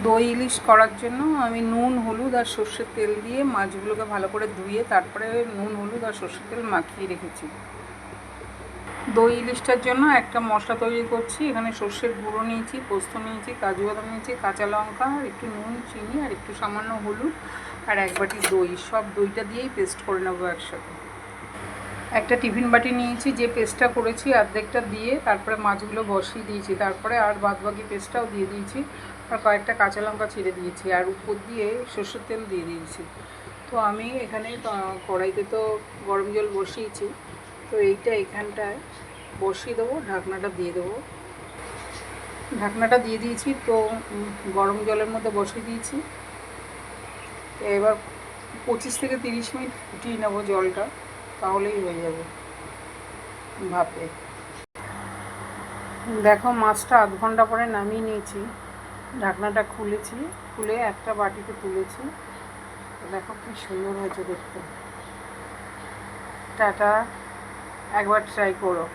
দই ইলিশ করার জন্য আমি নুন হলুদ আর সর্ষের তেল দিয়ে মাছগুলোকে ভালো করে ধুয়ে তারপরে নুন হলুদ আর সর্ষের তেল মাখিয়ে রেখেছি। দই ইলিশটার জন্য একটা মশলা তৈরি করছি। এখানে সর্ষের গুঁড়ো নিয়েছি, পোস্ত নিয়েছি, কাজু বাদাম নিয়েছি, কাঁচা লঙ্কা, একটু নুন, চিনি আর একটু সামান্য হলুদ আর এক বাটি দই। সব দইটা দিয়েই পেস্ট করে নেবো একসাথে। একটা টিফিন বাটি নিয়েছি, যে পেস্টটা করেছি অর্ধেকটা দিয়ে তারপরে মাছগুলো বসিয়ে দিয়েছি, তারপরে আর বাদবাকি পেস্টটাও দিয়ে দিয়েছি আর কয়েকটা কাঁচা লঙ্কা ছিঁড়ে দিয়েছি আর উপর দিয়ে সর্ষের তেল দিয়ে দিয়েছি। তো আমি এখানে কড়াইতে তো গরম জল বসিয়েছি, তো এইটা এখানটায় বসিয়ে দেবো, ঢাকনাটা দিয়ে দেবো। ঢাকনাটা দিয়ে দিয়েছি, তো গরম জলের মধ্যে বসিয়ে দিয়েছি। তো এবার 25 থেকে 30 মিনিট ফুটিয়ে নেবো জলটা, তাহলেই হয়ে যাবে ভাপে। দেখো মাছটা আধ ঘন্টা পরে নামিয়ে নিয়েছি, ঢাকনাটা খুলেছি, খুলে একটা বাটিতে তুলেছি। দেখো কি সুন্দর হয়েছে দেখতে। টাটা, একবার ট্রাই করো।